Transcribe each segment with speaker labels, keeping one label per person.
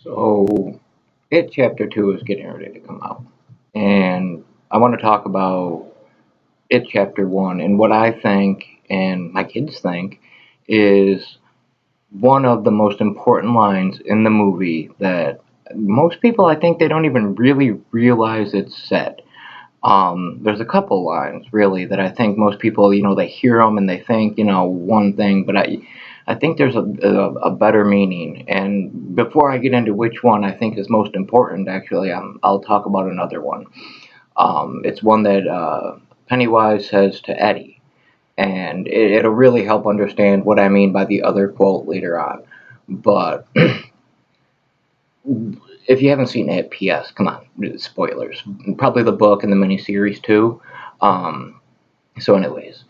Speaker 1: So, It Chapter 2 is getting ready to come out. And I want to talk about It Chapter 1 and what I think and my kids think is one of the most important lines in the movie that most people, I think, they don't even really realize it's said. There's a couple lines really that I think most people, they hear them and they think, one thing, but I think there's a better meaning. And before I get into which one I think is most important, actually, I'll talk about another one. It's one that Pennywise says to Eddie, and it'll really help understand what I mean by the other quote later on. But if you haven't seen it, P.S. Come on, spoilers. Probably the book and the miniseries too. So, anyways,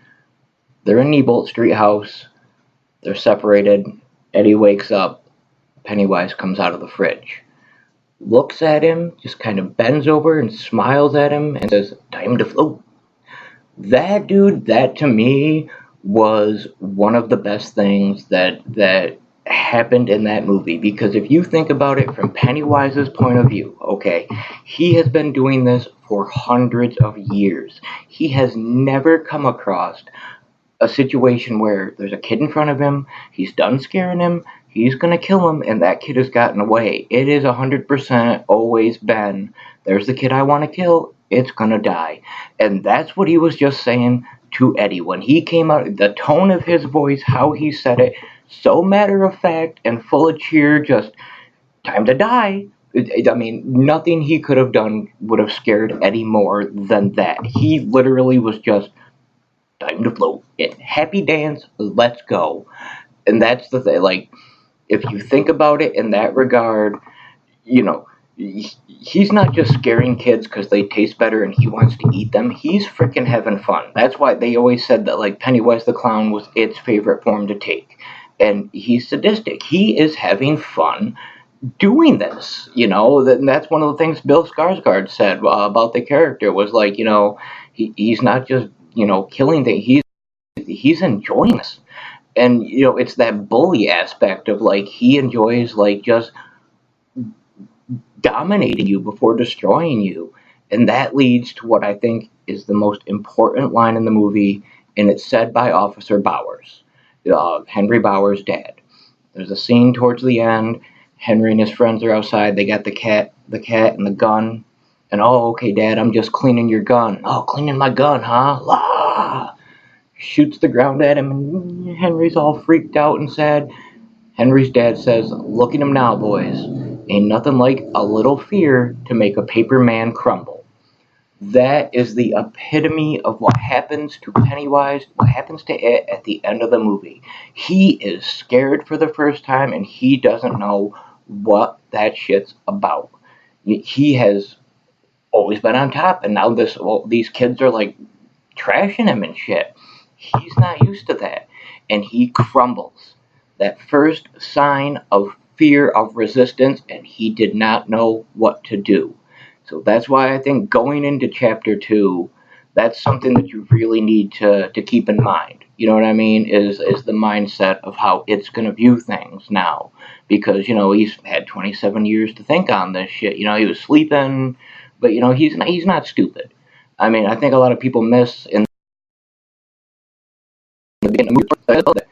Speaker 1: they're in Neibolt Street house. They're separated. Eddie wakes up. Pennywise comes out of the fridge, looks at him, just kind of bends over and smiles at him and says, "Time to float." That dude, that to me was one of the best things that happened in that movie, because if you think about it from Pennywise's point of view, okay, he has been doing this for hundreds of years. He has never come across a situation where there's a kid in front of him, he's done scaring him, he's gonna kill him, and that kid has gotten away. It is 100% always been, there's the kid I want to kill, it's gonna die. And that's what he was just saying to Eddie. When he came out, the tone of his voice, how he said it, so matter of fact and full of cheer, just time to die. I mean, nothing he could have done would have scared Eddie more than that. He literally was just, time to float. Happy dance, let's go. And that's the thing. Like, if you think about it in that regard, you know, he's not just scaring kids because they taste better and he wants to eat them. He's freaking having fun. That's why they always said that, like, Pennywise the Clown was its favorite form to take. And he's sadistic. He is having fun doing this, and that's one of the things Bill Skarsgård said about the character was like, he's not just, killing things. He's enjoying this. And, it's that bully aspect of, like, he enjoys, like, just dominating you before destroying you. And that leads to what I think is the most important line in the movie, and it's said by Officer Bowers, Henry Bowers' dad. There's a scene towards the end. Henry and his friends are outside. They got the cat and the gun. And, "Oh, okay, Dad, I'm just cleaning your gun." "Oh, cleaning my gun, huh?" "La!" Shoots the ground at him, and Henry's all freaked out and sad. Henry's dad says, "Look at him now, boys. Ain't nothing like a little fear to make a paper man crumble." That is the epitome of what happens to Pennywise, what happens to it at the end of the movie. He is scared for the first time, and he doesn't know what that shit's about. He has always been on top, and now these kids are like trashing him and shit. He's not used to that, and he crumbles. That first sign of fear, of resistance, and he did not know what to do. So that's why I think going into chapter 2, that's something that you really need to keep in mind. You know what I mean? Is the mindset of how it's going to view things now. Because, he's had 27 years to think on this shit. He was sleeping, but, he's not stupid. I mean, I think a lot of people miss in the beginning that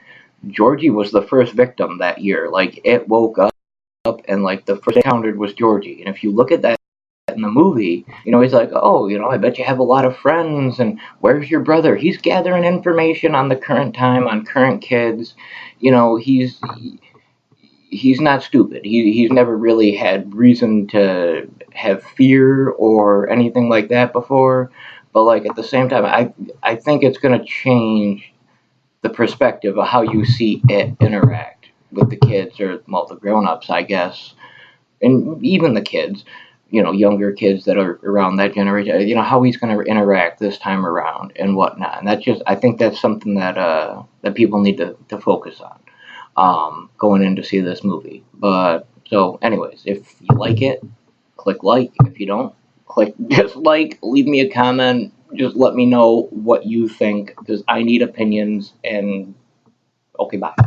Speaker 1: Georgie was the first victim that year. Like, it woke up and, like, the first encountered was Georgie. And if you look at that in the movie, he's like, "Oh, I bet you have a lot of friends, and where's your brother?" He's gathering information on the current time, on current kids. He's not stupid. He's never really had reason to have fear or anything like that before. But, like, at the same time, I think it's going to change the perspective of how you see it interact with the kids, or, well, the grown-ups, I guess, and even the kids, younger kids that are around that generation, how he's going to interact this time around and whatnot. And I think that's something that people need to focus on, going in to see this movie. But, so, anyways, if you like it, click like. If you don't, click dislike. Leave me a comment. Just let me know what you think, because I need opinions. And, okay, bye.